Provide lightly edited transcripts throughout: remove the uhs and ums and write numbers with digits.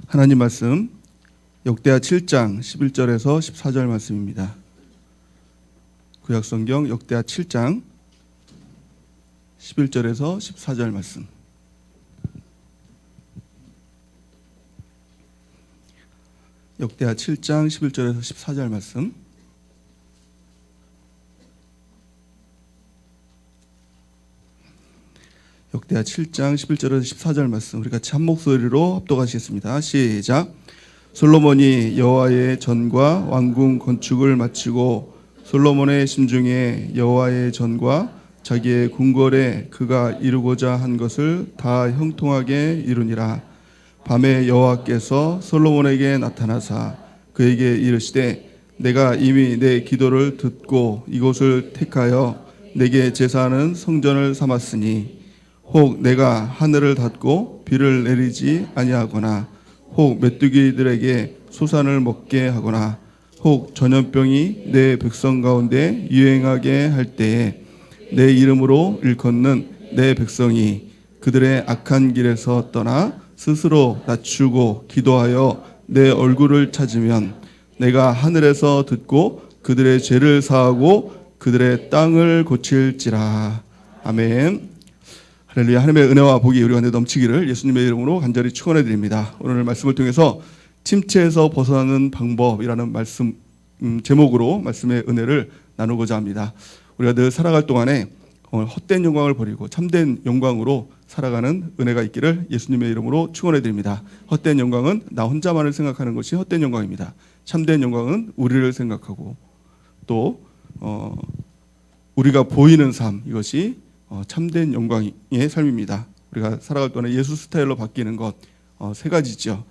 하나님 말씀 역대하 7장 11절에서 14절 말씀입니다. 구약성경 역대하 7장 11절에서 14절 말씀. 역대하 7장 11절에서 14절 말씀. 역대하 7장 11절에서 14절 말씀 우리 같이 한 목소리로 합독하시겠습니다. 시작. 솔로몬이 여호와의 전과 왕궁 건축을 마치고 솔로몬의 심중에 여호와의 전과 자기의 궁궐에 그가 이루고자 한 것을 다 형통하게 이루니라. 밤에 여호와께서 솔로몬에게 나타나사 그에게 이르시되 내가 이미 내 기도를 듣고 이곳을 택하여 내게 제사하는 성전을 삼았으니 혹 내가 하늘을 닫고 비를 내리지 아니하거나 혹 메뚜기들에게 소산을 먹게 하거나 혹 전염병이 내 백성 가운데 유행하게 할 때에 내 이름으로 일컫는 내 백성이 그들의 악한 길에서 떠나 스스로 낮추고 기도하여 내 얼굴을 찾으면 내가 하늘에서 듣고 그들의 죄를 사하고 그들의 땅을 고칠지라. 아멘. 할렐루야. 하나님의 은혜와 복이 우리 가운데 넘치기를 예수님의 이름으로 간절히 축원해 드립니다. 오늘 말씀을 통해서 침체에서 벗어나는 방법이라는 말씀 제목으로 말씀의 은혜를 나누고자 합니다. 우리가 늘 살아갈 동안에 헛된 영광을 버리고 참된 영광으로 살아가는 은혜가 있기를 예수님의 이름으로 축원해 드립니다. 헛된 영광은 나 혼자만을 생각하는 것이 헛된 영광입니다. 참된 영광은 우리를 생각하고 또 우리가 보이는 삶, 이것이 참된 영광의 삶입니다. 우리가 살아갈 동안에 예수 스타일로 바뀌는 것 세 가지죠.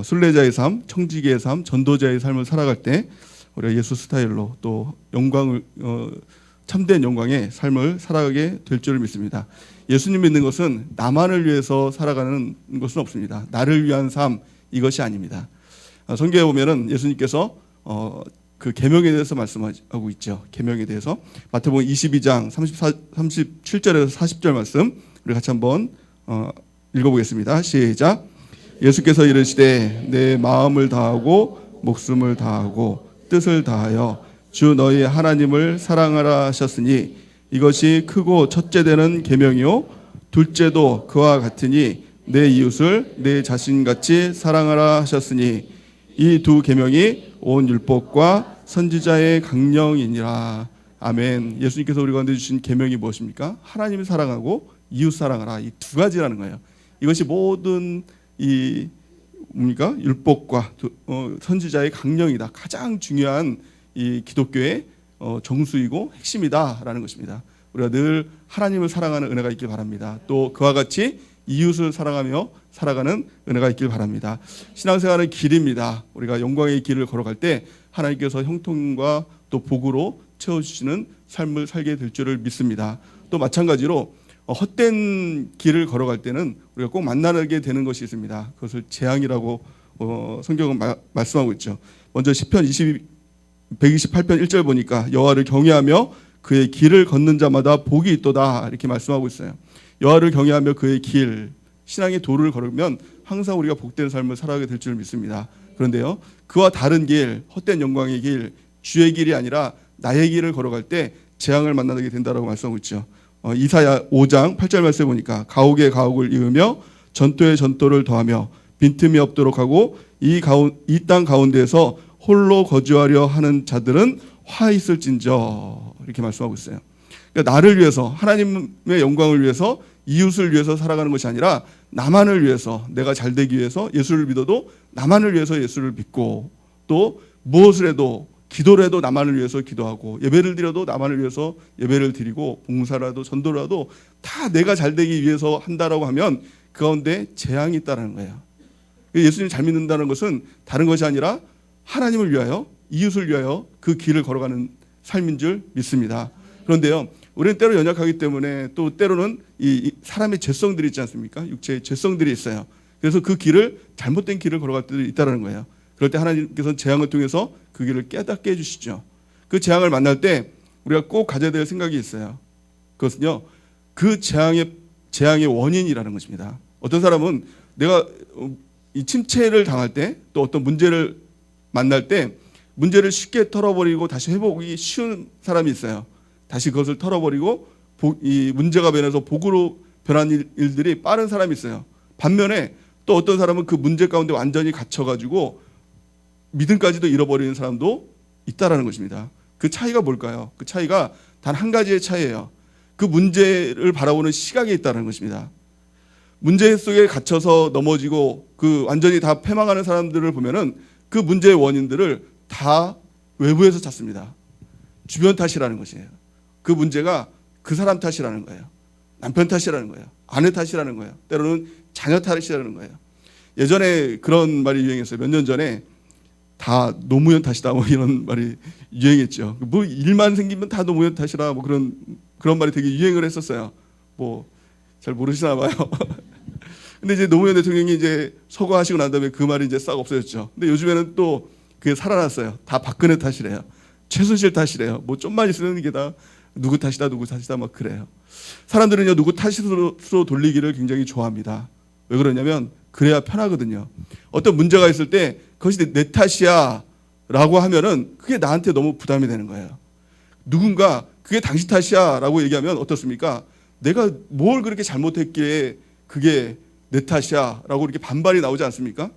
순례자의 삶, 청지기의 삶, 전도자의 삶을 살아갈 때 우리가 예수 스타일로 또 영광을 참된 영광의 삶을 살아가게 될 줄을 믿습니다. 예수님 믿는 것은 나만을 위해서 살아가는 것은 없습니다. 나를 위한 삶, 이것이 아닙니다. 성경에 보면은 예수님께서 그 계명에 대해서 말씀하고 있죠. 계명에 대해서 마태복음 22장 37절에서 40절 말씀 우리 같이 한번 읽어보겠습니다. 시작. 예수께서 이르시되 내 마음을 다하고 목숨을 다하고 뜻을 다하여 주 너희 하나님을 사랑하라 하셨으니 이것이 크고 첫째 되는 계명이요 둘째도 그와 같으니 내 이웃을 내 자신같이 사랑하라 하셨으니 이 두 계명이 온 율법과 선지자의 강령이니라. 아멘. 예수님께서 우리 가운데 주신 계명이 무엇입니까? 하나님을 사랑하고 이웃 사랑하라. 이 두 가지라는 거예요. 이것이 모든 이 뭡니까? 율법과 선지자의 강령이다. 가장 중요한 이 기독교의 정수이고 핵심이다라는 것입니다. 우리가 늘 하나님을 사랑하는 은혜가 있길 바랍니다. 또 그와 같이 이웃을 사랑하며 살아가는 은혜가 있길 바랍니다. 신앙생활은 길입니다. 우리가 영광의 길을 걸어갈 때 하나님께서 형통과 또 복으로 채워주시는 삶을 살게 될 줄을 믿습니다. 또 마찬가지로 헛된 길을 걸어갈 때는 우리가 꼭 만나게 되는 것이 있습니다. 그것을 재앙이라고 성경은 말씀하고 있죠. 먼저 시편 128편 1절 보니까 여호와를 경외하며 그의 길을 걷는 자마다 복이 있도다 이렇게 말씀하고 있어요. 여호와를 경외하며 그의 길, 신앙의 도를 걸으면 항상 우리가 복된 삶을 살아가게 될 줄 믿습니다. 그런데요, 그와 다른 길, 헛된 영광의 길, 주의 길이 아니라 나의 길을 걸어갈 때 재앙을 만나게 된다라고 말씀하고 있죠. 이사야 5장 8절 말씀에 보니까 가옥에 가옥을 이으며 전토에 전토를 더하며 빈틈이 없도록 하고 이 땅 가운데에서 홀로 거주하려 하는 자들은 화 있을진저 이렇게 말씀하고 있어요. 그러니까 나를 위해서 하나님의 영광을 위해서 이웃을 위해서 살아가는 것이 아니라 나만을 위해서 내가 잘 되기 위해서 예수를 믿어도 나만을 위해서 예수를 믿고 또 무엇을 해도 기도를 해도 나만을 위해서 기도하고 예배를 드려도 나만을 위해서 예배를 드리고 봉사라도 전도라도 다 내가 잘 되기 위해서 한다라고 하면 그 가운데 재앙이 있다는 거예요. 예수님 잘 믿는다는 것은 다른 것이 아니라 하나님을 위하여 이웃을 위하여 그 길을 걸어가는 삶인 줄 믿습니다. 그런데요, 우리는 때로 연약하기 때문에 또 때로는 이 사람의 죄성들이 있지 않습니까? 육체의 죄성들이 있어요. 그래서 그 길을 잘못된 길을 걸어갈 때도 있다는 거예요. 그럴 때 하나님께서는 재앙을 통해서 그 길을 깨닫게 해주시죠. 그 재앙을 만날 때 우리가 꼭 가져야 될 생각이 있어요. 그것은요, 그 재앙의 원인이라는 것입니다. 어떤 사람은 내가 이 침체를 당할 때 또 어떤 문제를 만날 때 문제를 쉽게 털어버리고 다시 회복이 쉬운 사람이 있어요. 다시 그것을 털어버리고 이 문제가 변해서 복으로 변한 일들이 빠른 사람이 있어요. 반면에 또 어떤 사람은 그 문제 가운데 완전히 갇혀가지고 믿음까지도 잃어버리는 사람도 있다라는 것입니다. 그 차이가 뭘까요? 그 차이가 단 한 가지의 차이예요. 그 문제를 바라보는 시각에 있다는 것입니다. 문제 속에 갇혀서 넘어지고 그 완전히 다 패망하는 사람들을 보면은 그 문제의 원인들을 다 외부에서 찾습니다. 주변 탓이라는 것이에요. 그 문제가 그 사람 탓이라는 거예요. 남편 탓이라는 거예요. 아내 탓이라는 거예요. 때로는 자녀 탓이라는 거예요. 예전에 그런 말이 유행했어요. 몇 년 전에 다 노무현 탓이다 뭐 이런 말이 유행했죠. 뭐 일만 생기면 다 노무현 탓이라 뭐 그런 말이 되게 유행을 했었어요. 뭐 잘 모르시나 봐요. 근데 이제 노무현 대통령이 이제 서거하시고 난 다음에 그 말이 이제 싹 없어졌죠. 근데 요즘에는 또 그게 살아났어요. 다 박근혜 탓이래요. 최순실 탓이래요. 뭐 좀만 있으면 이게 다 누구 탓이다 막 그래요. 사람들은요 누구 탓으로 돌리기를 굉장히 좋아합니다. 왜 그러냐면 그래야 편하거든요. 어떤 문제가 있을 때 그것이 내 탓이야 라고 하면은 그게 나한테 너무 부담이 되는 거예요. 누군가 그게 당신 탓이야 라고 얘기하면 어떻습니까? 내가 뭘 그렇게 잘못했기에 그게 내 탓이야 라고 이렇게 반발이 나오지 않습니까?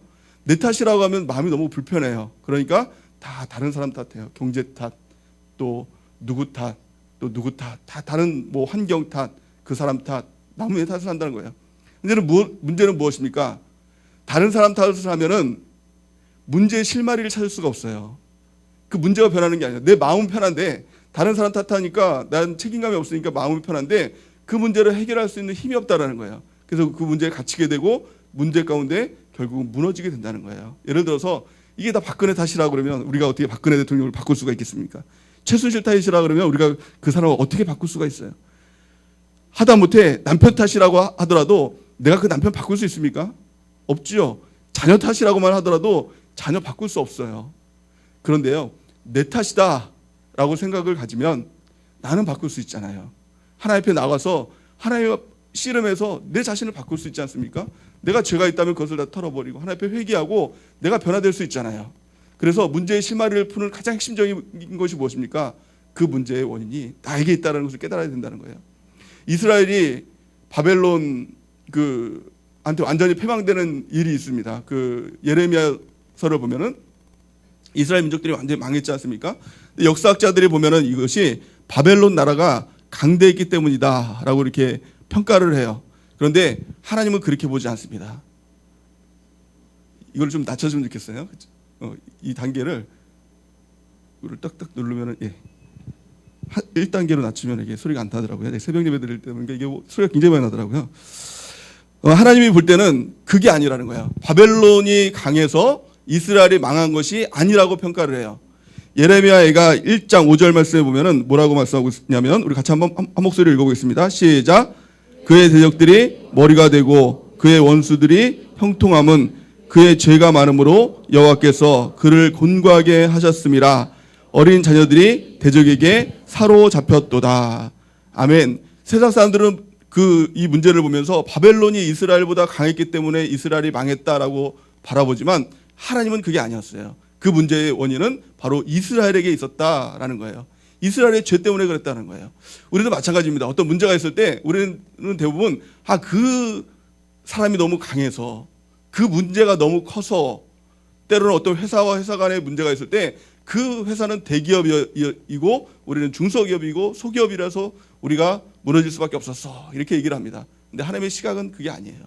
내 탓이라고 하면 마음이 너무 불편해요. 그러니까 다 다른 사람 탓해요. 경제 탓, 또 누구 탓, 또 누구 탓, 다 다른 뭐 환경 탓, 그 사람 탓, 남의 탓을 한다는 거예요. 문제는 무엇입니까? 다른 사람 탓을 하면은 문제의 실마리를 찾을 수가 없어요. 그 문제가 변하는 게 아니라 내 마음은 편한데 다른 사람 탓하니까 난 책임감이 없으니까 마음이 편한데 그 문제를 해결할 수 있는 힘이 없다라는 거예요. 그래서 그 문제에 갇히게 되고 문제 가운데 결국은 무너지게 된다는 거예요. 예를 들어서 이게 다 박근혜 탓이라 그러면 우리가 어떻게 박근혜 대통령을 바꿀 수가 있겠습니까? 최순실 탓이라 그러면 우리가 그 사람을 어떻게 바꿀 수가 있어요? 하다못해 남편 탓이라고 하더라도 내가 그 남편 바꿀 수 있습니까? 없지요. 자녀 탓이라고만 하더라도 자녀 바꿀 수 없어요. 그런데요, 내 탓이다 라고 생각을 가지면 나는 바꿀 수 있잖아요. 하나님 앞에 나가서 하나님 씨름해서 내 자신을 바꿀 수 있지 않습니까? 내가 죄가 있다면 그것을 다 털어버리고 하나님 앞에 회개하고 내가 변화될 수 있잖아요. 그래서 문제의 실마리를 푸는 가장 핵심적인 것이 무엇입니까? 그 문제의 원인이 나에게 있다는 것을 깨달아야 된다는 거예요. 이스라엘이 바벨론 한테 완전히 패망되는 일이 있습니다. 그 예레미야서를 보면은 이스라엘 민족들이 완전히 망했지 않습니까? 역사학자들이 보면은 이것이 바벨론 나라가 강대했기 때문이다라고 이렇게 평가를 해요. 그런데 하나님은 그렇게 보지 않습니다. 이걸 좀 낮춰주면 좋겠어요. 이 단계를 이걸 딱딱 누르면은 1단계로 낮추면 이게 소리가 안 나더라고요. 새벽 예배 드릴 때 보니까 이게 소리가 굉장히 많이 나더라고요. 하나님이 볼 때는 그게 아니라는 거예요. 바벨론이 강해서 이스라엘이 망한 것이 아니라고 평가를 해요. 예레미야가 1장 5절 말씀에 보면은 뭐라고 말씀하고 있냐면 우리 같이 한번 한 목소리 읽어보겠습니다. 시작. 그의 대적들이 머리가 되고 그의 원수들이 형통함은 그의 죄가 많음으로 여호와께서 그를 곤고하게 하셨음이라. 어린 자녀들이 대적에게 사로잡혔도다. 아멘. 세상 사람들은 이 문제를 보면서 바벨론이 이스라엘보다 강했기 때문에 이스라엘이 망했다라고 바라보지만 하나님은 그게 아니었어요. 그 문제의 원인은 바로 이스라엘에게 있었다라는 거예요. 이스라엘의 죄 때문에 그랬다는 거예요. 우리도 마찬가지입니다. 어떤 문제가 있을 때 우리는 대부분 그 사람이 너무 강해서 그 문제가 너무 커서 때로는 어떤 회사와 회사 간의 문제가 있을 때 그 회사는 대기업이고 우리는 중소기업이고 소기업이라서 우리가 무너질 수밖에 없었어. 이렇게 얘기를 합니다. 근데 하나님의 시각은 그게 아니에요.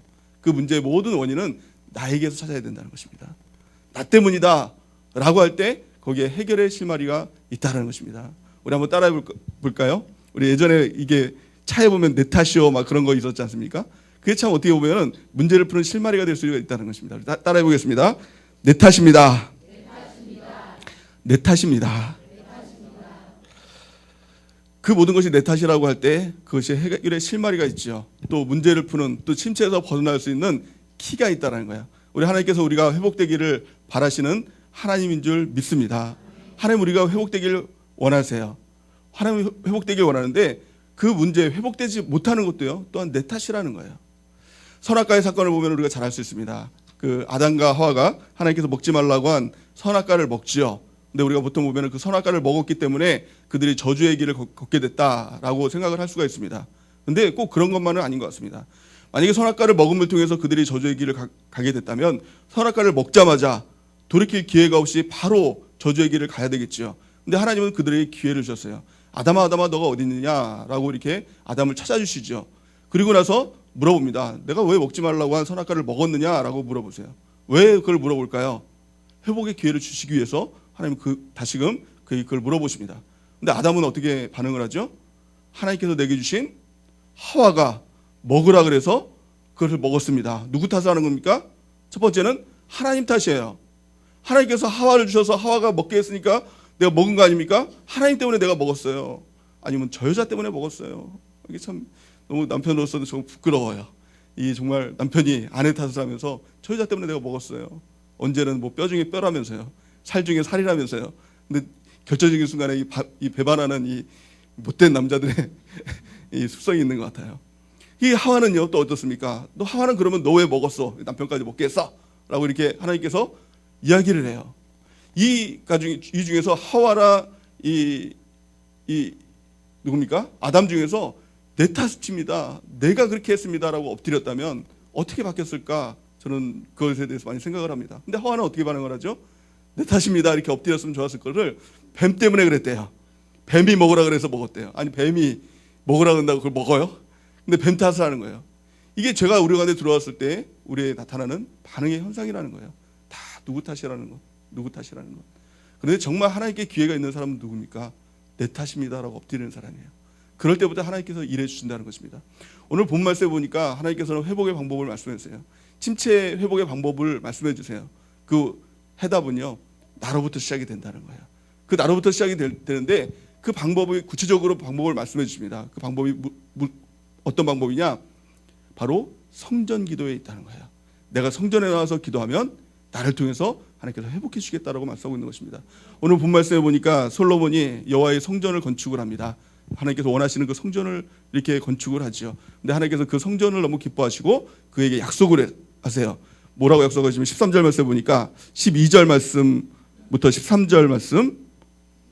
그 문제의 모든 원인은 나에게서 찾아야 된다는 것입니다. 나 때문이다 라고 할 때 거기에 해결의 실마리가 있다는 것입니다. 우리 한번 따라해 볼까요? 우리 예전에 이게 차에 보면 내 탓이요 막 그런 거 있었지 않습니까? 그게 참 어떻게 보면 문제를 푸는 실마리가 될 수가 있다는 것입니다. 따라해 보겠습니다. 내 탓입니다. 내 탓입니다. 그 모든 것이 내 탓이라고 할 때 그것이 해결의 실마리가 있죠. 또 문제를 푸는 또 침체에서 벗어날 수 있는 키가 있다는 거예요. 우리 하나님께서 우리가 회복되기를 바라시는 하나님인 줄 믿습니다. 하나님 우리가 회복되기를 원하세요. 하나님 회복되기를 원하는데 그 문제 회복되지 못하는 것도요 또한 내 탓이라는 거예요. 선악과의 사건을 보면 우리가 잘 알 수 있습니다. 그 아담과 하와가 하나님께서 먹지 말라고 한 선악과를 먹지요. 근데 우리가 보통 보면은 그 선악과를 먹었기 때문에 그들이 저주의 길을 걷게 됐다라고 생각을 할 수가 있습니다. 근데 꼭 그런 것만은 아닌 것 같습니다. 만약에 선악과를 먹음을 통해서 그들이 저주의 길을 가게 됐다면 선악과를 먹자마자 돌이킬 기회가 없이 바로 저주의 길을 가야 되겠지요. 근데 하나님은 그들에게 기회를 주셨어요. 아담아, 아담아, 너가 어디 있느냐라고 이렇게 아담을 찾아주시죠. 그리고 나서 물어봅니다. 내가 왜 먹지 말라고 한 선악과를 먹었느냐라고 물어보세요. 왜 그걸 물어볼까요? 회복의 기회를 주시기 위해서 하나님은 다시금 그걸 물어보십니다. 근데 아담은 어떻게 반응을 하죠? 하나님께서 내게 주신 하와가 먹으라 그래서 그것을 먹었습니다. 누구 탓을 하는 겁니까? 첫 번째는 하나님 탓이에요. 하나님께서 하와를 주셔서 하와가 먹게 했으니까 내가 먹은 거 아닙니까? 하나님 때문에 내가 먹었어요. 아니면 저 여자 때문에 먹었어요. 이게 참 너무 남편으로서는 좀 부끄러워요. 이 정말 남편이 아내 탓을 하면서 저 여자 때문에 내가 먹었어요. 언제는 뭐 뼈 중에 뼈라면서요. 살 중에 살이라면서요. 근데 결정적인 순간에 이 배반하는 이 못된 남자들의 이 습성이 있는 것 같아요. 이 하와는요 또 어떻습니까? 너 하와는 그러면 너 왜 먹었어? 남편까지 먹게 했어? 라고 이렇게 하나님께서 이야기를 해요. 이 중에서 하와라 이 누굽니까? 아담 중에서 내 탓입니다. 내가 그렇게 했습니다라고 엎드렸다면 어떻게 바뀌었을까? 저는 그것에 대해서 많이 생각을 합니다. 근데 하와는 어떻게 반응을 하죠? 내 탓입니다. 이렇게 엎드렸으면 좋았을 거를 뱀 때문에 그랬대요. 뱀이 먹으라 그래서 먹었대요. 아니 뱀이 먹으라 그런다고 그걸 먹어요? 근데 뱀 탓을 하는 거예요. 이게 죄가 우리 가운데 들어왔을 때 우리에 나타나는 반응의 현상이라는 거예요. 다 누구 탓이라는 것. 누구 탓이라는 것. 그런데 정말 하나님께 기회가 있는 사람은 누굽니까? 내 탓입니다라고 엎드리는 사람이에요. 그럴 때부터 하나님께서 일해 주신다는 것입니다. 오늘 본 말씀에 보니까 하나님께서는 회복의 방법을 말씀해 주세요. 침체 회복의 방법을 말씀해 주세요. 그 해답은요. 나로부터 시작이 된다는 거예요. 그 나로부터 시작이 되는데 그 방법이 구체적으로 방법을 말씀해 주십니다. 그 방법이 어떤 방법이냐? 바로 성전 기도에 있다는 거예요. 내가 성전에 나와서 기도하면 나를 통해서 하나님께서 회복해 주시겠다라고 말씀하고 있는 것입니다. 오늘 본 말씀에 보니까 솔로몬이 여호와의 성전을 건축을 합니다. 하나님께서 원하시는 그 성전을 이렇게 건축을 하죠. 근데 하나님께서 그 성전을 너무 기뻐하시고 그에게 약속을 하세요. 뭐라고 약속하시면 13절 말씀에 보니까 12절 말씀부터 13절 말씀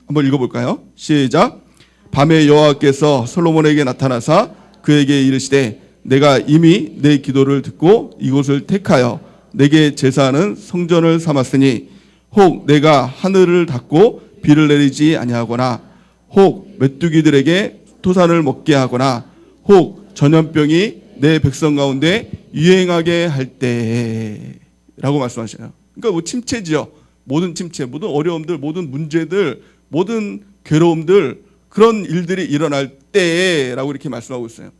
한번 읽어볼까요? 시작. 밤에 여호와께서 솔로몬에게 나타나사 그에게 이르시되 내가 이미 내 기도를 듣고 이곳을 택하여 내게 제사하는 성전을 삼았으니 혹 내가 하늘을 닫고 비를 내리지 아니하거나 혹 메뚜기들에게 토산을 먹게 하거나 혹 전염병이 내 백성 가운데 유행하게 할 때라고 말씀하셔요. 그러니까 뭐 침체지요. 모든 침체, 모든 어려움들, 모든 문제들, 모든 괴로움들 그런 일들이 일어날 때라고 이렇게 말씀하고 있어요.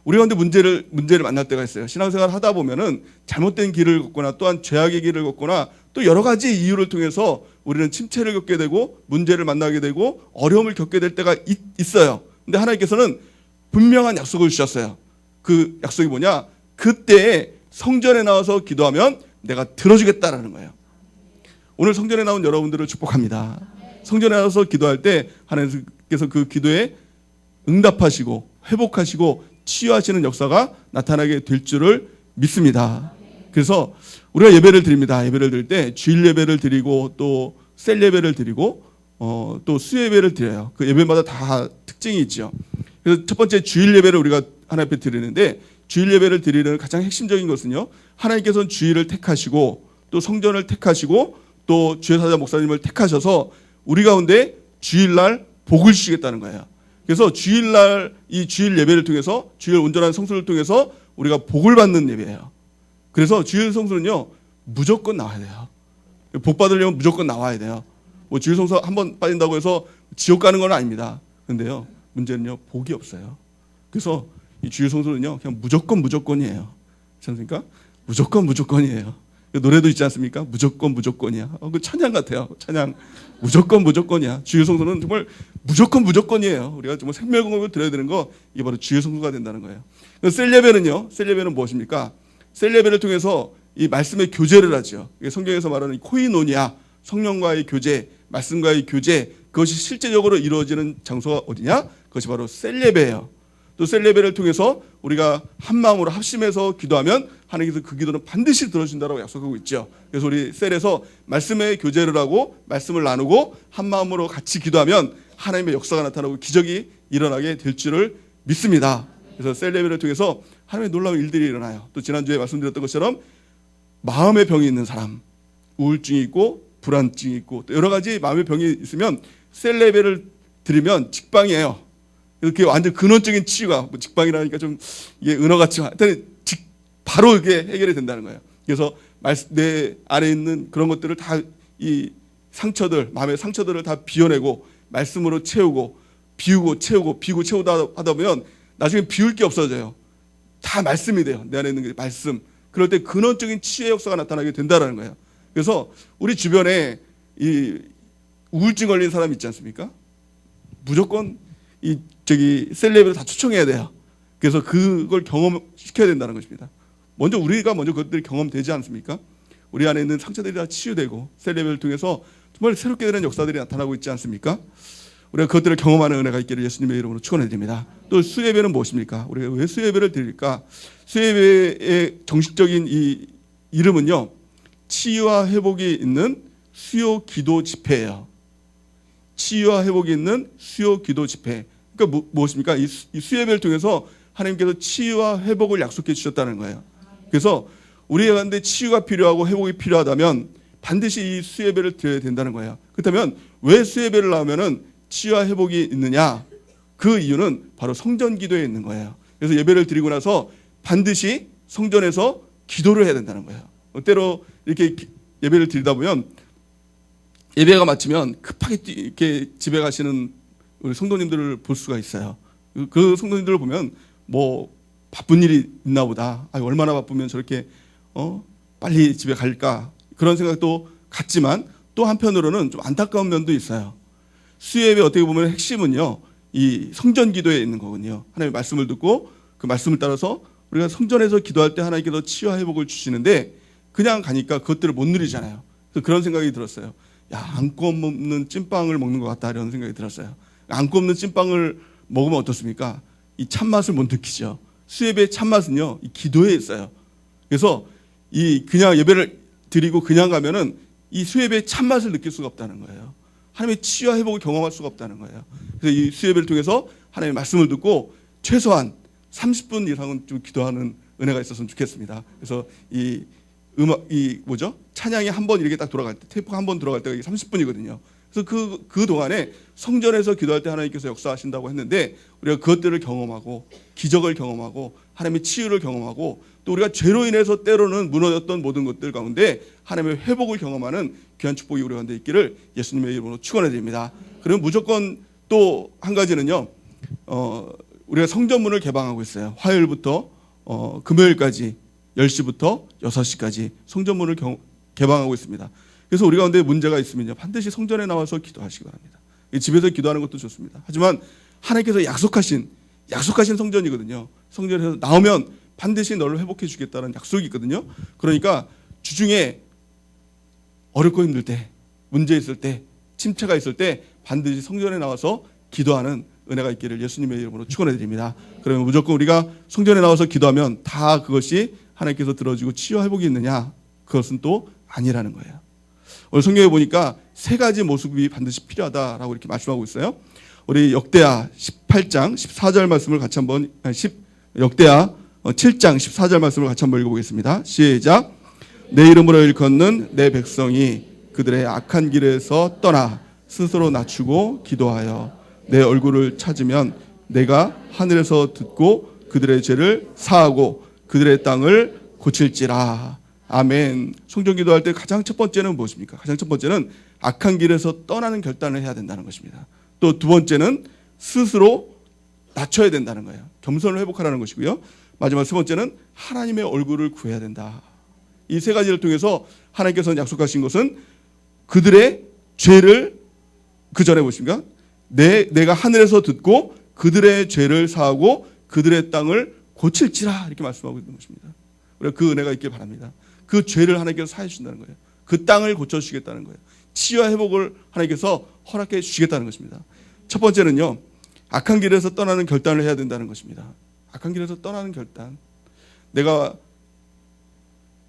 우리 가운데 문제를 만날 때가 있어요. 신앙생활 하다 보면은 잘못된 길을 걷거나 또한 죄악의 길을 걷거나 또 여러 가지 이유를 통해서 우리는 침체를 겪게 되고 문제를 만나게 되고 어려움을 겪게 될 때가 있어요. 근데 하나님께서는 분명한 약속을 주셨어요. 그 약속이 뭐냐? 그때에 성전에 나와서 기도하면 내가 들어주겠다라는 거예요. 오늘 성전에 나온 여러분들을 축복합니다. 성전에 나와서 기도할 때 하나님께서 그 기도에 응답하시고 회복하시고 치유하시는 역사가 나타나게 될 줄을 믿습니다. 그래서 우리가 예배를 드립니다. 예배를 드릴 때 주일 예배를 드리고 또 셀 예배를 드리고 또 수 예배를 드려요. 그 예배마다 다 특징이 있죠. 그래서 첫 번째 주일 예배를 우리가 하나님 앞에 드리는데 주일 예배를 드리는 가장 핵심적인 것은요. 하나님께서는 주일을 택하시고 또 성전을 택하시고 또 주일사자 목사님을 택하셔서 우리 가운데 주일날 복을 주시겠다는 거예요. 그래서 주일날 이 주일 예배를 통해서 주일 온전한 성수를 통해서 우리가 복을 받는 예배예요. 그래서 주일 성수는요 무조건 나와야 돼요. 복 받으려면 무조건 나와야 돼요. 뭐 주일 성수 한번 빠진다고 해서 지옥 가는 건 아닙니다. 근데요 문제는요 복이 없어요. 그래서 이 주일 성수는요 그냥 무조건이에요. 그렇지 않습니까? 무조건이에요. 노래도 있지 않습니까? 무조건이야. 그 찬양 같아요. 찬양. 무조건이야. 주일 성수는 정말 무조건이에요. 우리가 정말 생명공급을 드려야 되는 거 이게 바로 주일 성수가 된다는 거예요. 셀 예배는 무엇입니까? 셀 예배를 통해서 이 말씀의 교제를 하죠. 성경에서 말하는 코이노니아, 성령과의 교제, 말씀과의 교제, 그것이 실제적으로 이루어지는 장소가 어디냐? 그것이 바로 셀 예배예요. 또 셀 예배를 통해서 우리가 한 마음으로 합심해서 기도하면 하나님께서 그 기도는 반드시 들어주신다고 약속하고 있죠. 그래서 우리 셀에서 말씀의 교제를 하고 말씀을 나누고 한 마음으로 같이 기도하면 하나님의 역사가 나타나고 기적이 일어나게 될 줄을 믿습니다. 그래서 셀 예배를 통해서 하나님의 놀라운 일들이 일어나요. 또 지난주에 말씀드렸던 것처럼 마음의 병이 있는 사람, 우울증이 있고 불안증이 있고 또 여러 가지 마음의 병이 있으면 셀 예배를 드리면 직방이에요. 이렇게 완전 근원적인 치유가, 뭐 직방이라니까 좀 이게 은어 같지만 하여튼 바로 이게 해결이 된다는 거예요. 그래서 내 안에 있는 그런 것들을 다 이 상처들, 마음의 상처들을 다 비워내고 말씀으로 채우고 비우고 채우고 비우고 채우다 하다 보면 나중에 비울 게 없어져요. 다 말씀이 돼요. 내 안에 있는 게 말씀. 그럴 때 근원적인 치유의 역사가 나타나게 된다는 거예요. 그래서 우리 주변에 이 우울증 걸린 사람 있지 않습니까? 무조건 이 셀레브를 다 초청해야 돼요. 그래서 그걸 경험시켜야 된다는 것입니다. 우리가 먼저 그것들이 경험되지 않습니까? 우리 안에 있는 상처들이 다 치유되고 셀레브를 통해서 정말 새롭게 되는 역사들이 나타나고 있지 않습니까? 우리가 그것들을 경험하는 은혜가 있기를 예수님의 이름으로 축원해 드립니다. 또 수예배는 무엇입니까? 우리가 왜 수예배를 드릴까? 수예배의 정식적인 이 이름은요, 치유와 회복이 있는 수요 기도 집회예요. 치유와 회복이 있는 수요 기도 집회. 그러니까 무엇입니까? 이 수예배를 통해서 하나님께서 치유와 회복을 약속해 주셨다는 거예요. 그래서 우리 가운데 치유가 필요하고 회복이 필요하다면 반드시 이 수예배를 드려야 된다는 거예요. 그렇다면 왜 수예배를 나오면은 치유와 회복이 있느냐? 그 이유는 바로 성전 기도에 있는 거예요. 그래서 예배를 드리고 나서 반드시 성전에서 기도를 해야 된다는 거예요. 때로 이렇게 예배를 드리다 보면 예배가 마치면 급하게 이렇게 집에 가시는 우리 성도님들을 볼 수가 있어요. 그 성도님들을 보면 뭐 바쁜 일이 있나 보다. 얼마나 바쁘면 저렇게 빨리 집에 갈까? 그런 생각도 같지만 또 한편으로는 좀 안타까운 면도 있어요. 수예배 어떻게 보면 핵심은요, 이 성전 기도에 있는 거거든요. 하나님의 말씀을 듣고 그 말씀을 따라서 우리가 성전에서 기도할 때 하나님께서 치유와 회복을 주시는데 그냥 가니까 그것들을 못 누리잖아요. 그래서 그런 생각이 들었어요. 안고 없는 찐빵을 먹는 것 같다 이런 생각이 들었어요. 안고 없는 찐빵을 먹으면 어떻습니까? 이 참맛을 못 느끼죠. 수예배의 참맛은요, 이 기도에 있어요. 그래서 이 그냥 예배를 드리고 그냥 가면은 이 수예배의 참맛을 느낄 수가 없다는 거예요. 하나님의 치유와 회복을 경험할 수가 없다는 거예요. 그래서 이 수예배를 통해서 하나님의 말씀을 듣고 최소한 30분 이상은 좀 기도하는 은혜가 있었으면 좋겠습니다. 그래서 이 찬양이 한 번 이렇게 딱 돌아갈 때, 테이프가 한 번 들어갈 때가 30분이거든요. 그래서 그 동안에 성전에서 기도할 때 하나님께서 역사하신다고 했는데 우리가 그것들을 경험하고 기적을 경험하고 하나님의 치유를 경험하고 또 우리가 죄로 인해서 때로는 무너졌던 모든 것들 가운데 하나님의 회복을 경험하는 귀한 축복이 우리 가운데 있기를 예수님의 이름으로 축원해 드립니다. 그러면 무조건 또 한 가지는요, 우리가 성전문을 개방하고 있어요. 화요일부터 금요일까지 10시부터 6시까지 성전문을 개방하고 있습니다. 그래서 우리 가운데 문제가 있으면요, 반드시 성전에 나와서 기도하시기 바랍니다. 집에서 기도하는 것도 좋습니다. 하지만 하나님께서 약속하신 성전이거든요. 성전에서 나오면 반드시 너를 회복해 주겠다는 약속이 있거든요. 그러니까 주중에 어렵고 힘들 때, 문제 있을 때, 침체가 있을 때 반드시 성전에 나와서 기도하는 은혜가 있기를 예수님의 이름으로 축원해 드립니다. 그러면 무조건 우리가 성전에 나와서 기도하면 다 그것이 하나님께서 들어주고 치유와 회복이 있느냐? 그것은 또 아니라는 거예요. 오늘 성경에 보니까 세 가지 모습이 반드시 필요하다라고 이렇게 말씀하고 있어요. 우리 역대하 18장 14절 말씀을 같이 한번 역대하 7장 14절 말씀을 같이 한번 읽어보겠습니다. 시작. 내 이름으로 일컫는 내 백성이 그들의 악한 길에서 떠나 스스로 낮추고 기도하여 내 얼굴을 찾으면 내가 하늘에서 듣고 그들의 죄를 사하고 그들의 땅을 고칠지라. 아멘. 성전 기도할 때 가장 첫 번째는 무엇입니까? 가장 첫 번째는 악한 길에서 떠나는 결단을 해야 된다는 것입니다. 또 두 번째는 스스로 낮춰야 된다는 거예요. 겸손을 회복하라는 것이고요. 마지막 세 번째는 하나님의 얼굴을 구해야 된다. 이 세 가지를 통해서 하나님께서 약속하신 것은 그들의 죄를 그 전에 보십니까? 내가 하늘에서 듣고 그들의 죄를 사하고 그들의 땅을 고칠지라 이렇게 말씀하고 있는 것입니다. 우리가 그 은혜가 있길 바랍니다. 그 죄를 하나님께서 사해 주신다는 거예요. 그 땅을 고쳐주시겠다는 거예요. 치유와 회복을 하나님께서 허락해 주시겠다는 것입니다. 첫 번째는요, 악한 길에서 떠나는 결단을 해야 된다는 것입니다. 악한 길에서 떠나는 결단. 내가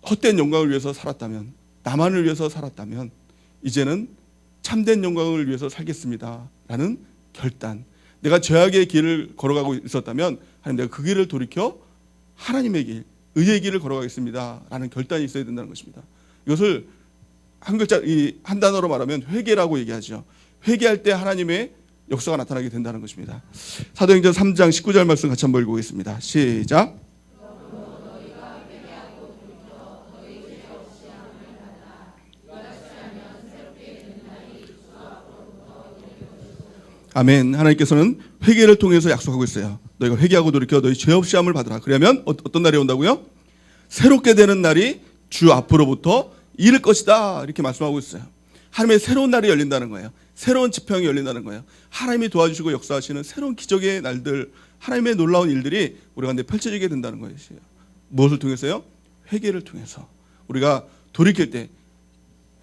헛된 영광을 위해서 살았다면, 나만을 위해서 살았다면 이제는 참된 영광을 위해서 살겠습니다 라는 결단, 내가 죄악의 길을 걸어가고 있었다면 하나님, 내가 그 길을 돌이켜 하나님의 길, 의의 길을 걸어가겠습니다 라는 결단이 있어야 된다는 것입니다. 이것을 한 글자, 한 단어로 말하면 회개라고 얘기하죠. 회개할 때 하나님의 역사가 나타나게 된다는 것입니다. 사도행전 3장 19절 말씀 같이 한번 읽어보겠습니다. 시작. 아멘. 하나님께서는 회개를 통해서 약속하고 있어요. 너희가 회개하고 돌이켜 너희 죄 없이 함을 받으라. 그러면 어떤 날이 온다고요? 새롭게 되는 날이 주 앞으로부터 이를 것이다, 이렇게 말씀하고 있어요. 하나님의 새로운 날이 열린다는 거예요. 새로운 지평이 열린다는 거예요. 하나님이 도와주시고 역사하시는 새로운 기적의 날들, 하나님의 놀라운 일들이 우리 가운데 펼쳐지게 된다는 거예요. 무엇을 통해서요? 회개를 통해서. 우리가 돌이킬 때,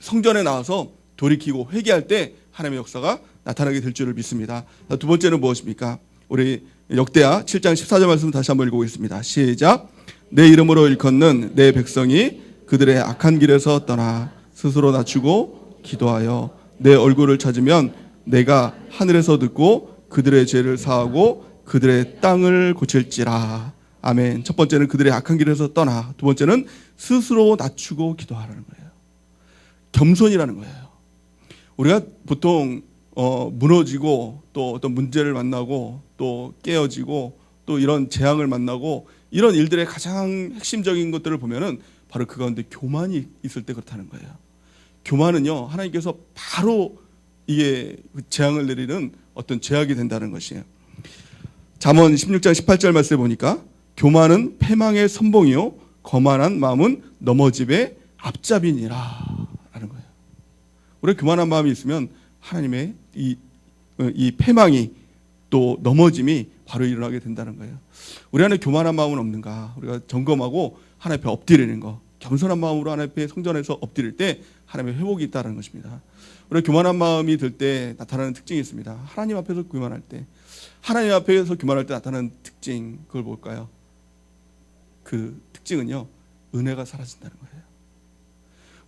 성전에 나와서 돌이키고 회개할 때 하나님의 역사가 나타나게 될 줄을 믿습니다. 두 번째는 무엇입니까? 우리 역대하 7장 14절 말씀 다시 한번 읽어보겠습니다. 시작. 내 이름으로 일컫는 내 백성이 그들의 악한 길에서 떠나 스스로 낮추고 기도하여 내 얼굴을 찾으면 내가 하늘에서 듣고 그들의 죄를 사하고 그들의 땅을 고칠지라. 아멘. 첫 번째는 그들의 악한 길에서 떠나, 두 번째는 스스로 낮추고 기도하라는 거예요. 겸손이라는 거예요. 우리가 보통 무너지고 또 어떤 문제를 만나고 또 깨어지고 또 이런 재앙을 만나고 이런 일들의 가장 핵심적인 것들을 보면은 바로 그 가운데 교만이 있을 때 그렇다는 거예요. 교만은요, 하나님께서 바로 이게 재앙을 내리는 어떤 죄악이 된다는 것이에요. 잠언 16장 18절 말씀에 보니까 교만은 패망의 선봉이요 거만한 마음은 넘어짐의 앞잡이니라 라는 거예요. 우리가 교만한 마음이 있으면 하나님의 이 패망이 또 넘어짐이 바로 일어나게 된다는 거예요. 우리 안에 교만한 마음은 없는가? 우리가 점검하고 하나님 앞에 엎드리는 거, 겸손한 마음으로 하나님 앞에 성전에서 엎드릴 때 하나님의 회복이 있다는 것입니다. 우리가 교만한 마음이 들 때 나타나는 특징이 있습니다. 하나님 앞에서 교만할 때, 하나님 앞에서 교만할 때 나타나는 특징, 그걸 뭘까요? 그 특징은요, 은혜가 사라진다는 거예요.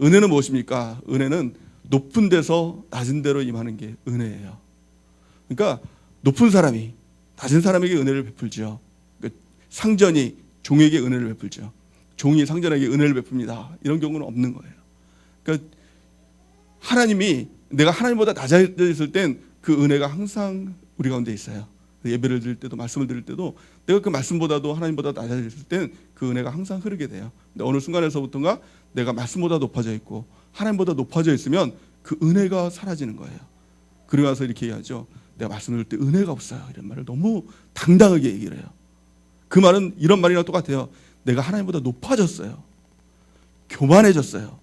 은혜는 무엇입니까? 은혜는 높은 데서 낮은 데로 임하는 게 은혜예요. 그러니까 높은 사람이 낮은 사람에게 은혜를 베풀죠. 그러니까 상전이 종에게 은혜를 베풀죠. 종이 상전에게 은혜를 베풉니다. 이런 경우는 없는 거예요. 그러니까 하나님이, 내가 하나님보다 낮아져 있을 땐 그 은혜가 항상 우리 가운데 있어요. 예배를 드릴 때도, 말씀을 드릴 때도 내가 그 말씀보다도 하나님보다 낮아져 있을 땐 그 은혜가 항상 흐르게 돼요. 근데 어느 순간에서부터가 내가 말씀보다 높아져 있고 하나님보다 높아져 있으면 그 은혜가 사라지는 거예요. 그러고 나서 이렇게 얘기하죠. 내가 말씀을 들을 때 은혜가 없어요. 이런 말을 너무 당당하게 얘기를 해요. 그 말은 이런 말이랑 똑같아요. 내가 하나님보다 높아졌어요. 교만해졌어요.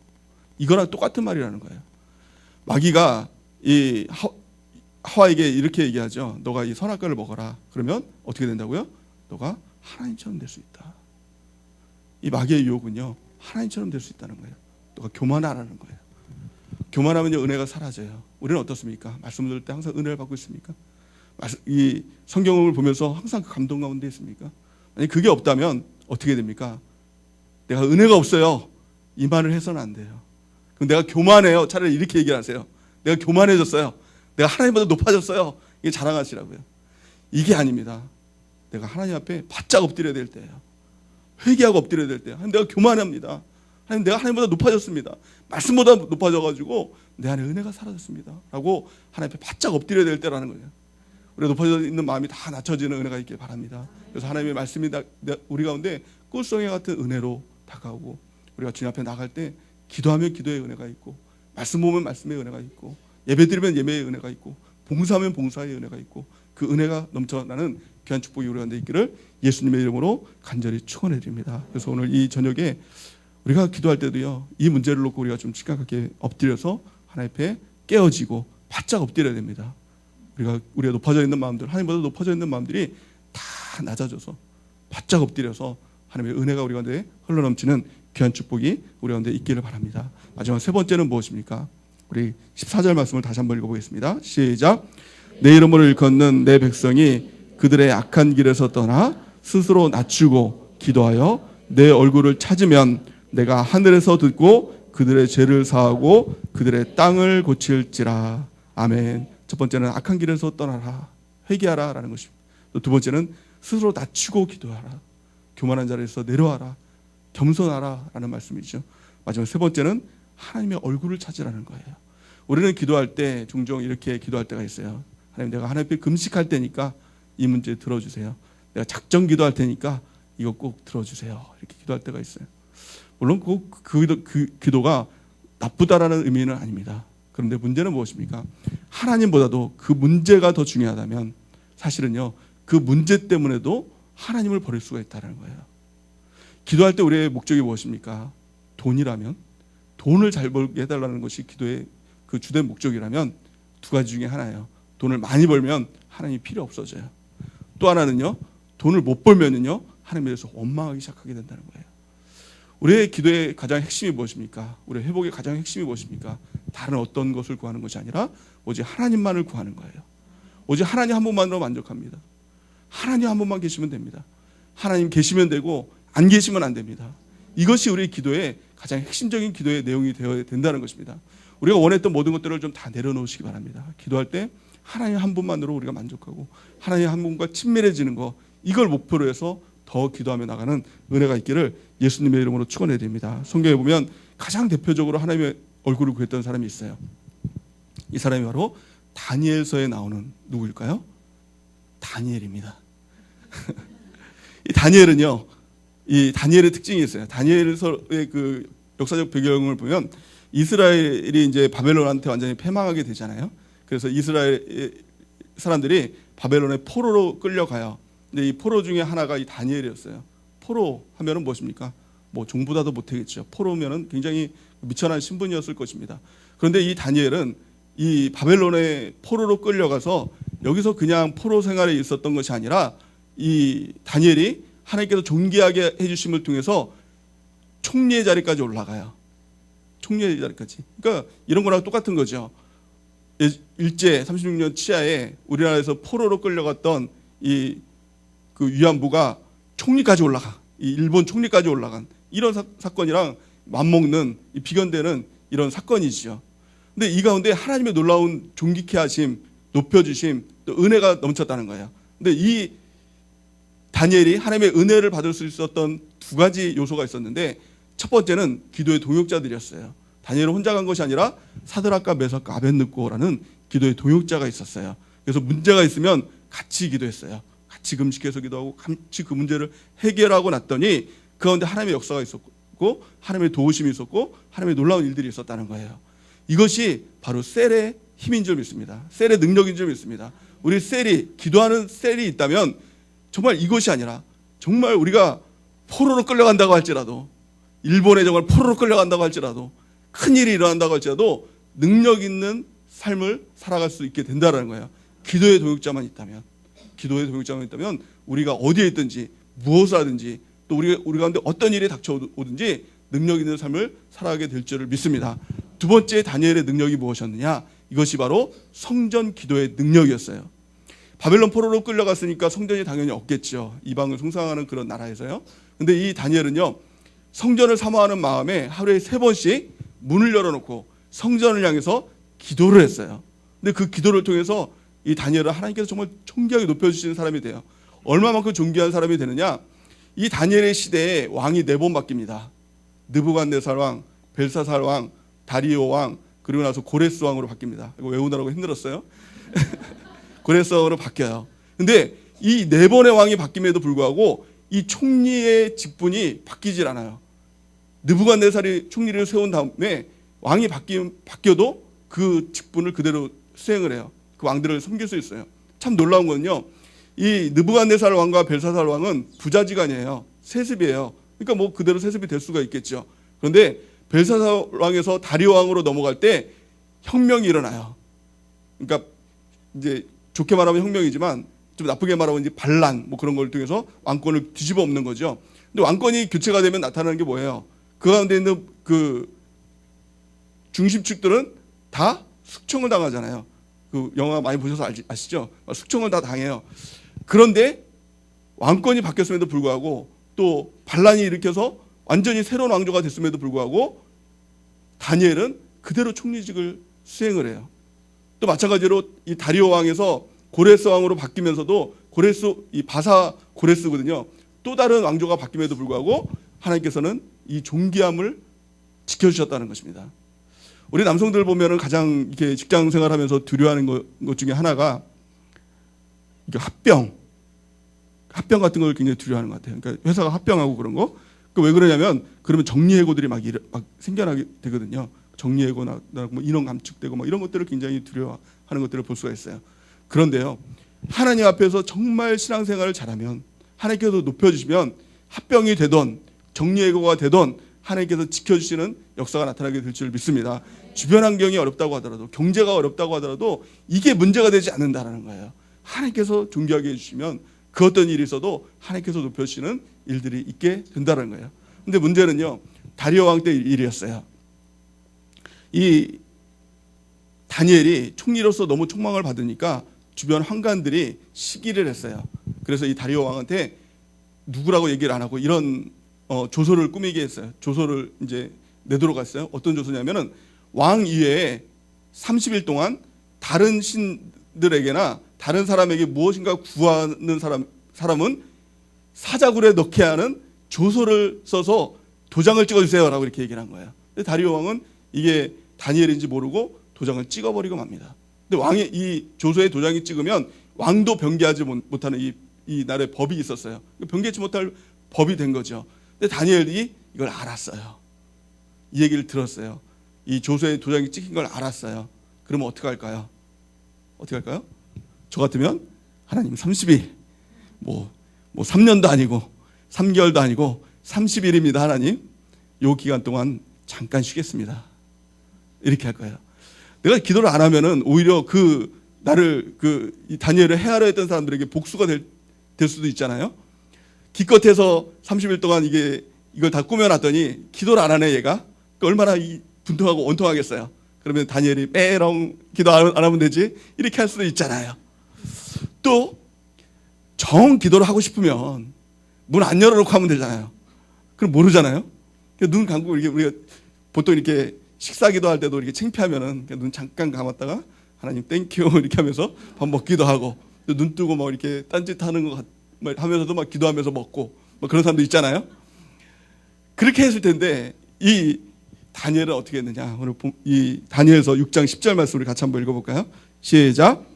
이거랑 똑같은 말이라는 거예요. 마귀가 이 하와에게 이렇게 얘기하죠. 너가 이 선악과를 먹어라. 그러면 어떻게 된다고요? 너가 하나님처럼 될 수 있다. 이 마귀의 유혹은요, 하나님처럼 될 수 있다는 거예요. 너가 교만하라는 거예요. 교만하면요, 은혜가 사라져요. 우리는 어떻습니까? 말씀을 들을 때 항상 은혜를 받고 있습니까? 이 성경을 보면서 항상 그 감동 가운데 있습니까? 아니, 그게 없다면 어떻게 됩니까? 내가 은혜가 없어요. 이 말을 해서는 안 돼요. 그럼 내가 교만해요. 차라리 이렇게 얘기를 하세요. 내가 교만해졌어요. 내가 하나님보다 높아졌어요. 이게 자랑하시라고요. 이게 아닙니다. 내가 하나님 앞에 바짝 엎드려야 될 때예요. 회개하고 엎드려야 될 때예요. 하나님, 내가 교만합니다. 하나님, 내가 하나님보다 높아졌습니다. 말씀보다 높아져가지고 내 안에 은혜가 사라졌습니다. 라고 하나님 앞에 바짝 엎드려야 될 때라는 거예요. 우리가 높아져 있는 마음이 다 낮춰지는 은혜가 있길 바랍니다. 그래서 하나님의 말씀이 우리 가운데 꿀송이 같은 은혜로 다가오고, 우리가 주님 앞에 나갈 때 기도하면 기도의 은혜가 있고, 말씀 보면 말씀의 은혜가 있고, 예배 드리면 예배의 은혜가 있고, 봉사하면 봉사의 은혜가 있고, 그 은혜가 넘쳐나는 귀한 축복이 우리 가운데 있기를 예수님의 이름으로 간절히 축원해 드립니다. 그래서 오늘 이 저녁에 우리가 기도할 때도요, 이 문제를 놓고 우리가 좀 심각하게 엎드려서 하나님 앞에 깨어지고 바짝 엎드려야 됩니다. 우리가 높아져 있는 마음들, 하나님보다 높아져 있는 마음들이 다 낮아져서 바짝 엎드려서 하나님의 은혜가 우리 가운데 흘러넘치는 귀한 축복이 우리 가운데 있기를 바랍니다. 마지막 세 번째는 무엇입니까? 우리 14절 말씀을 다시 한번 읽어보겠습니다. 시작. 내 이름으로 일컫는 내 백성이 그들의 악한 길에서 떠나 스스로 낮추고 기도하여 내 얼굴을 찾으면 내가 하늘에서 듣고 그들의 죄를 사하고 그들의 땅을 고칠지라. 아멘. 첫 번째는 악한 길에서 떠나라, 회개하라 라는 것입니다. 또 두 번째는 스스로 낮추고 기도하라, 교만한 자리에서 내려와라, 겸손하라 라는 말씀이죠. 마지막 세 번째는 하나님의 얼굴을 찾으라는 거예요. 우리는 기도할 때 종종 이렇게 기도할 때가 있어요. 하나님, 내가 하나님 앞에 금식할 때니까 이 문제 들어주세요. 내가 작정 기도할 테니까 이거 꼭 들어주세요. 이렇게 기도할 때가 있어요. 물론 그 기도가 나쁘다라는 의미는 아닙니다. 그런데 문제는 무엇입니까? 하나님보다도 그 문제가 더 중요하다면 사실은요, 그 문제 때문에도 하나님을 버릴 수가 있다는 거예요. 기도할 때 우리의 목적이 무엇입니까? 돈이라면, 돈을 잘 벌게 해달라는 것이 기도의 그 주된 목적이라면 두 가지 중에 하나예요. 돈을 많이 벌면 하나님이 필요 없어져요. 또 하나는요, 돈을 못 벌면은요, 하나님에 대해서 원망하기 시작하게 된다는 거예요. 우리의 기도의 가장 핵심이 무엇입니까? 우리의 회복의 가장 핵심이 무엇입니까? 다른 어떤 것을 구하는 것이 아니라 오직 하나님만을 구하는 거예요. 오직 하나님 한 분만으로 만족합니다. 하나님 한 분만 계시면 됩니다. 하나님 계시면 되고 안 계시면 안 됩니다. 이것이 우리의 기도의 가장 핵심적인 기도의 내용이 되어야 된다는 것입니다. 우리가 원했던 모든 것들을 좀 다 내려놓으시기 바랍니다. 기도할 때 하나님 한 분만으로 우리가 만족하고 하나님 한 분과 친밀해지는 거, 이걸 목표로 해서 더 기도하며 나가는 은혜가 있기를 예수님의 이름으로 축원해야 됩니다. 성경에 보면 가장 대표적으로 하나님의 얼굴을 구했던 사람이 있어요. 이 사람이 바로 다니엘서에 나오는 누구일까요? 다니엘입니다. 이 다니엘은요, 이 다니엘의 특징이 있어요. 다니엘서의 그 역사적 배경을 보면 이스라엘이 이제 바벨론한테 완전히 패망하게 되잖아요. 그래서 이스라엘 사람들이 바벨론의 포로로 끌려가요. 근데 이 포로 중에 하나가 이 다니엘이었어요. 포로 하면은 무엇입니까? 뭐 종보다도 못하겠죠. 포로면은 굉장히 미천한 신분이었을 것입니다. 그런데 이 다니엘은 이 바벨론의 포로로 끌려가서 여기서 그냥 포로 생활에 있었던 것이 아니라 이 다니엘이 하나님께서 존귀하게 해주심을 통해서 총리의 자리까지 올라가요. 총리의 자리까지. 그러니까 이런 거랑 똑같은 거죠. 일제 36년 치하에 우리나라에서 포로로 끌려갔던 이 그 위안부가 총리까지 올라가, 이 일본 총리까지 올라간 이런 사건이랑 맞먹는, 이 비견되는 이런 사건이지요. 근데 이 가운데 하나님의 놀라운 존귀케 하심, 높여주심, 또 은혜가 넘쳤다는 거예요. 근데 이 다니엘이 하나님의 은혜를 받을 수 있었던 두 가지 요소가 있었는데, 첫 번째는 기도의 동역자들이었어요. 다니엘은 혼자 간 것이 아니라 사드락과 메삭과 아벳느고라는 기도의 동역자가 있었어요. 그래서 문제가 있으면 같이 기도했어요. 같이 금식해서 기도하고 같이 그 문제를 해결하고 났더니 그 가운데 하나님의 역사가 있었고 하나님의 도우심이 있었고 하나님의 놀라운 일들이 있었다는 거예요. 이것이 바로 셀의 힘인 줄 믿습니다. 셀의 능력인 줄 믿습니다. 우리 셀이, 기도하는 셀이 있다면 정말 이것이 아니라 정말 우리가 포로로 끌려간다고 할지라도, 일본에 정말 포로로 끌려간다고 할지라도, 큰일이 일어난다고 할지라도 능력 있는 삶을 살아갈 수 있게 된다는 거예요. 기도의 동역자만 있다면, 기도의 동역자만 있다면 우리가 어디에 있든지 무엇을 하든지 또 우리 가운데 어떤 일이 닥쳐오든지 능력 있는 삶을 살아가게 될 줄을 믿습니다. 두 번째 다니엘의 능력이 무엇이었느냐? 이것이 바로 성전 기도의 능력이었어요. 바벨론 포로로 끌려갔으니까 성전이 당연히 없겠죠. 이방을 숭상하는 그런 나라에서요. 근데 이 다니엘은요, 성전을 사모하는 마음에 하루에 3번씩 문을 열어놓고 성전을 향해서 기도를 했어요. 근데 그 기도를 통해서 이 다니엘은 하나님께서 정말 존귀하게 높여주시는 사람이 돼요. 얼마만큼 존귀한 사람이 되느냐? 이 다니엘의 시대에 왕이 4번 바뀝니다. 느부갓네살 왕, 벨사살 왕, 다리오 왕, 그리고 나서 고레스 왕으로 바뀝니다. 이거 외우느라고 힘들었어요. 고레스 왕으로 바뀌어요. 근데 이 4번의 왕이 바뀜에도 불구하고 이 총리의 직분이 바뀌질 않아요. 느부갓네살이 총리를 세운 다음에 왕이 바뀌어도 그 직분을 그대로 수행을 해요. 그 왕들을 섬길 수 있어요. 참 놀라운 건요, 이 느부갓네살 왕과 벨사살 왕은 부자지간이에요. 세습이에요. 그러니까 뭐 그대로 세습이 될 수가 있겠죠. 그런데 벨사살 왕에서 다리오 왕으로 넘어갈 때 혁명이 일어나요. 그러니까 이제 좋게 말하면 혁명이지만 좀 나쁘게 말하면 이제 반란 뭐 그런 걸 통해서 왕권을 뒤집어 엎는 거죠. 근데 왕권이 교체가 되면 나타나는 게 뭐예요? 그 가운데 있는 그 중심축들은 다 숙청을 당하잖아요. 그 영화 많이 보셔서 아시죠? 숙청을 다 당해요. 그런데 왕권이 바뀌었음에도 불구하고 또 반란이 일으켜서 완전히 새로운 왕조가 됐음에도 불구하고 다니엘은 그대로 총리직을 수행을 해요. 또 마찬가지로 이 다리오 왕에서 고레스 왕으로 바뀌면서도 이 바사 고레스거든요. 또 다른 왕조가 바뀜에도 불구하고 하나님께서는 이 존귀함을 지켜주셨다는 것입니다. 우리 남성들 보면은 가장 이렇게 직장 생활하면서 두려워하는 것 중에 하나가 이게 합병 같은 걸 굉장히 두려워하는 것 같아요. 그러니까 회사가 합병하고 그런 거. 왜 그러냐면 그러면 정리해고들이 막 생겨나게 되거든요. 정리해고나 뭐 인원 감축되고 뭐 이런 것들을 굉장히 두려워하는 것들을 볼 수가 있어요. 그런데요, 하나님 앞에서 정말 신앙생활을 잘하면 하나님께서 높여주시면 합병이 되던 정리해고가 되던 하나님께서 지켜주시는 역사가 나타나게 될 줄 믿습니다. 주변 환경이 어렵다고 하더라도 경제가 어렵다고 하더라도 이게 문제가 되지 않는다는 거예요. 하나님께서 존귀하게 해주시면 그 어떤 일이 있어도 하나님께서 높여주시는 일들이 있게 된다는 거예요. 근데 문제는요, 다리오 왕 때 일이었어요. 이 다니엘이 총리로서 너무 책망을 받으니까 주변 환관들이 시기를 했어요. 그래서 이 다리오 왕한테 누구라고 얘기를 안 하고 이런 조서를 꾸미게 했어요. 조서를 이제 내도록 했어요. 어떤 조서냐면은 왕 이외에 30일 동안 다른 신들에게나 다른 사람에게 무엇인가 구하는 사람은 사자굴에 넣게 하는 조서를 써서 도장을 찍어주세요라고 이렇게 얘기를 한 거예요. 근데 다리오 왕은 이게 다니엘인지 모르고 도장을 찍어버리고 맙니다. 근데 왕의 이 조서에 도장이 찍으면 왕도 변개하지 못하는 이 나라의 법이 있었어요. 변개치 못할 법이 된 거죠. 근데 다니엘이 이걸 알았어요. 이 얘기를 들었어요. 이 조서에 도장이 찍힌 걸 알았어요. 그러면 어떻게 할까요? 어떻게 할까요? 저 같으면 하나님 30일 뭐 3년도 아니고 3개월도 아니고 30일입니다. 하나님 요 기간 동안 잠깐 쉬겠습니다. 이렇게 할 거예요. 내가 기도를 안 하면은 오히려 나를 이 다니엘을 해하려 했던 사람들에게 복수가 될 수도 있잖아요. 기껏해서 30일 동안 이걸 다 꾸며놨더니 기도를 안 하네 얘가. 얼마나 분통하고 원통하겠어요. 그러면 다니엘이 빼렁 기도 안 하면 되지 이렇게 할 수도 있잖아요. 또 정 기도를 하고 싶으면 문 안 열어놓고 하면 되잖아요. 그럼 모르잖아요. 눈 감고 우리가 보통 이렇게 식사기도 할 때도 이렇게 창피하면은 눈 잠깐 감았다가 하나님 땡큐 이렇게 하면서 밥 먹기도 하고 눈 뜨고 막 이렇게 딴짓하는 거 하면서도 막 기도하면서 먹고 뭐 그런 사람도 있잖아요. 그렇게 했을 텐데 이 다니엘은 어떻게 했느냐? 오늘 이 다니엘서 6장 10절 말씀을 같이 한번 읽어볼까요? 시작.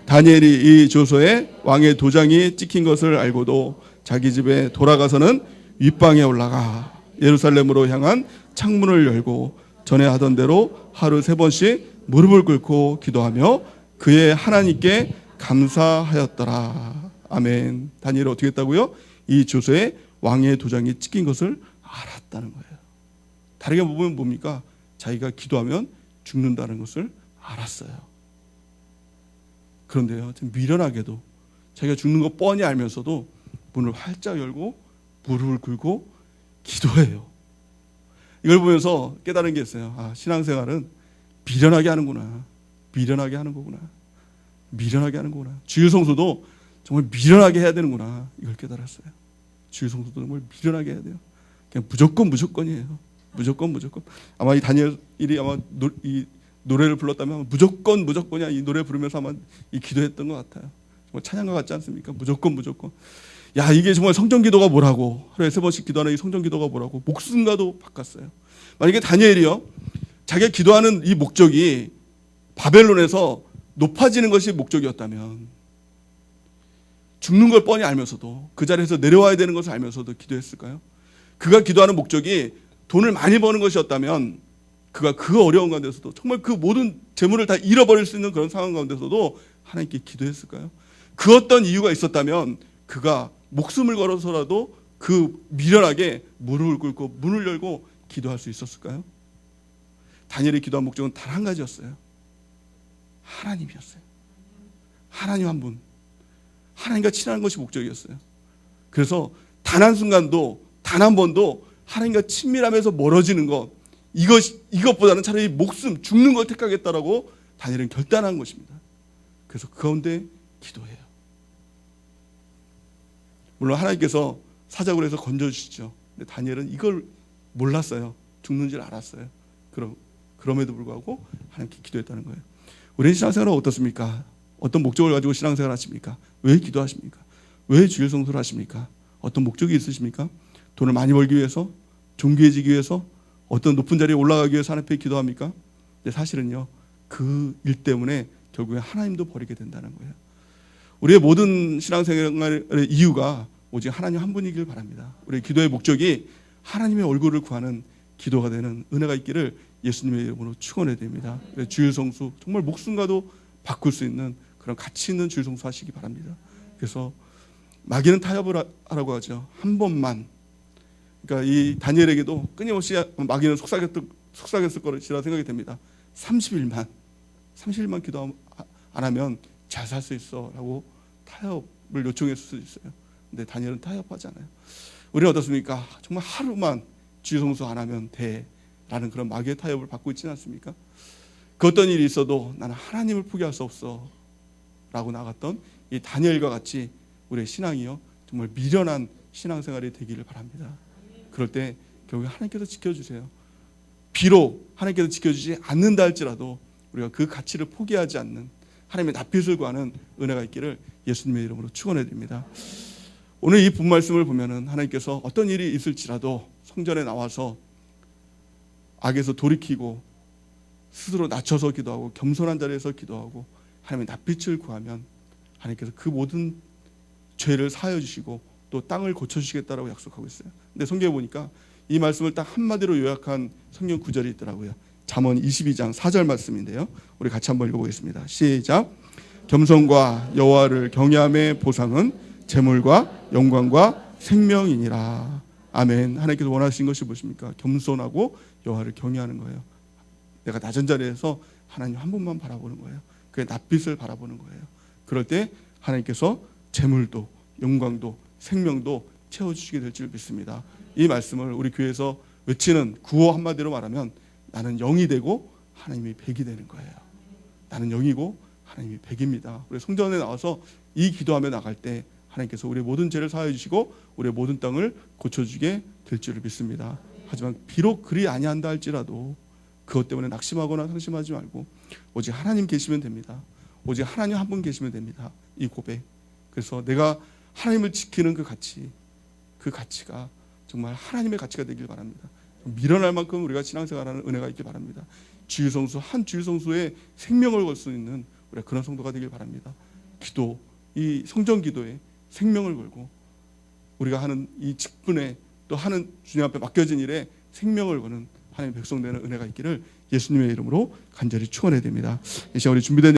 다니엘이 이 조서에 왕의 도장이 찍힌 것을 알고도 자기 집에 돌아가서는 윗방에 올라가 예루살렘으로 향한 창문을 열고 전에 하던 대로 하루 3번씩 무릎을 꿇고 기도하며 그의 하나님께 감사하였더라. 아멘. 다니엘이 어떻게 했다고요? 이 조서에 왕의 도장이 찍힌 것을 알았다는 거예요. 다르게 보면 뭡니까? 자기가 기도하면 죽는다는 것을 알았어요. 그런데요, 미련하게도 자기가 죽는 거 뻔히 알면서도 문을 활짝 열고 무릎을 꿇고 기도해요. 이걸 보면서 깨달은 게 있어요. 아, 신앙생활은 미련하게 하는구나. 미련하게 하는 거구나. 미련하게 하는 거구나. 주일 성수도 정말 미련하게 해야 되는구나. 이걸 깨달았어요. 주일 성수도 정말 미련하게 해야 돼요. 그냥 무조건이에요. 무조건. 아마 이 다니엘이 아마 이 노래를 불렀다면 무조건이야. 이 노래 부르면서 아마 이 기도했던 것 같아요. 정말 찬양가 같지 않습니까? 무조건. 야, 이게 정말 성전기도가 뭐라고, 하루에 3번씩 기도하는 이 성전기도가 뭐라고, 목숨과도 바꿨어요. 만약에 다니엘이요, 자기가 기도하는 이 목적이 바벨론에서 높아지는 것이 목적이었다면, 죽는 걸 뻔히 알면서도 그 자리에서 내려와야 되는 것을 알면서도 기도했을까요? 그가 기도하는 목적이 돈을 많이 버는 것이었다면 그가 그 어려운 가운데서도 정말 그 모든 재물을 다 잃어버릴 수 있는 그런 상황 가운데서도 하나님께 기도했을까요? 그 어떤 이유가 있었다면 그가 목숨을 걸어서라도 그 미련하게 무릎을 꿇고 문을 열고 기도할 수 있었을까요? 다니엘이 기도한 목적은 단 한 가지였어요. 하나님이었어요. 하나님 한 분. 하나님과 친한 것이 목적이었어요. 그래서 단 한순간도 단 한 번도 하나님과 친밀하면서 멀어지는 것, 이것보다는 차라리 목숨, 죽는 걸 택하겠다라고 다니엘은 결단한 것입니다. 그래서 그 가운데 기도해요. 물론 하나님께서 사자굴에서 건져주시죠. 근데 다니엘은 몰랐어요. 죽는 줄 알았어요. 그럼에도 불구하고 하나님께 기도했다는 거예요. 우리의 신앙생활은 어떻습니까? 어떤 목적을 가지고 신앙생활 하십니까? 왜 기도하십니까? 왜 주일 성수를 하십니까? 어떤 목적이 있으십니까? 돈을 많이 벌기 위해서? 존귀해지기 위해서? 어떤 높은 자리에 올라가기 위해서 하나님 앞에 기도합니까? 근데 사실은요, 그 일 때문에 결국에 하나님도 버리게 된다는 거예요. 우리의 모든 신앙생활의 이유가 오직 하나님 한 분이길 바랍니다. 우리의 기도의 목적이 하나님의 얼굴을 구하는 기도가 되는 은혜가 있기를 예수님의 이름으로 축원해야 됩니다. 주일 성수 정말 목숨과도 바꿀 수 있는 그런 가치 있는 주일 성수 하시기 바랍니다. 그래서 마귀는 타협을 하라고 하죠. 한 번만. 그러니까 이 다니엘에게도 끊임없이 마귀는 속삭였을 것이라 생각이 됩니다. 30일만 기도 안 하면 잘 살 수 있어라고 타협을 요청했을 수도 있어요. 근데 다니엘은 타협하지 않아요. 우리는 어떻습니까? 정말 하루만 주일 성수 안 하면 돼라는 그런 마귀의 타협을 받고 있지는 않습니까? 그 어떤 일이 있어도 나는 하나님을 포기할 수 없어 라고 나갔던 이 다니엘과 같이 우리의 신앙이요 정말 미련한 신앙생활이 되기를 바랍니다. 그럴 때 결국 하나님께서 지켜주세요. 비록 하나님께서 지켜주지 않는다 할지라도 우리가 그 가치를 포기하지 않는 하나님의 낯빛을 구하는 은혜가 있기를 예수님의 이름으로 축원해 드립니다. 오늘 이 본 말씀을 보면은 하나님께서 어떤 일이 있을지라도 성전에 나와서 악에서 돌이키고 스스로 낮춰서 기도하고 겸손한 자리에서 기도하고 하나님의 낯빛을 구하면 하나님께서 그 모든 죄를 사하여 주시고 또 땅을 고쳐주시겠다라고 약속하고 있어요. 근데 성경에 보니까 이 말씀을 딱 한마디로 요약한 성경 구절이 있더라고요. 잠언 22장 4절 말씀인데요. 우리 같이 한번 읽어보겠습니다. 시작. 겸손과 여호와를 경외함의 보상은 재물과 영광과 생명이니라. 아멘. 하나님께서 원하시는 것이 무엇입니까? 겸손하고 여호와를 경외하는 거예요. 내가 낮은 자리에서 하나님 한 분만 바라보는 거예요. 그의 낯빛을 바라보는 거예요. 그럴 때 하나님께서 재물도 영광도 생명도 채워주시게 될 줄 믿습니다. 이 말씀을 우리 교회에서 외치는 구호 한마디로 말하면 나는 0이 되고 하나님이 100이 되는 거예요. 나는 0이고 하나님이 100입니다. 우리 성전에 나와서 이 기도하며 나갈 때 하나님께서 우리의 모든 죄를 사하여 주시고 우리의 모든 땅을 고쳐주게 될 줄을 믿습니다. 하지만 비록 그리 아니한다 할지라도 그것 때문에 낙심하거나 상심하지 말고 오직 하나님 계시면 됩니다. 오직 하나님 한 분 계시면 됩니다. 이 고백. 그래서 내가 하나님을 지키는 그 가치가 정말 하나님의 가치가 되길 바랍니다. 미련할 만큼 우리가 신앙생활하는 은혜가 있길 바랍니다. 주일성수 한 주일성수에 생명을 걸 수 있는 우리가 그런 성도가 되길 바랍니다. 기도, 이 성전 기도에 생명을 걸고 우리가 하는 이 직분에 또 하는 주님 앞에 맡겨진 일에 생명을 거는 하나님의 백성 되는 은혜가 있기를 예수님의 이름으로 간절히 축원해야 됩니다. 이 시간 우리 준비된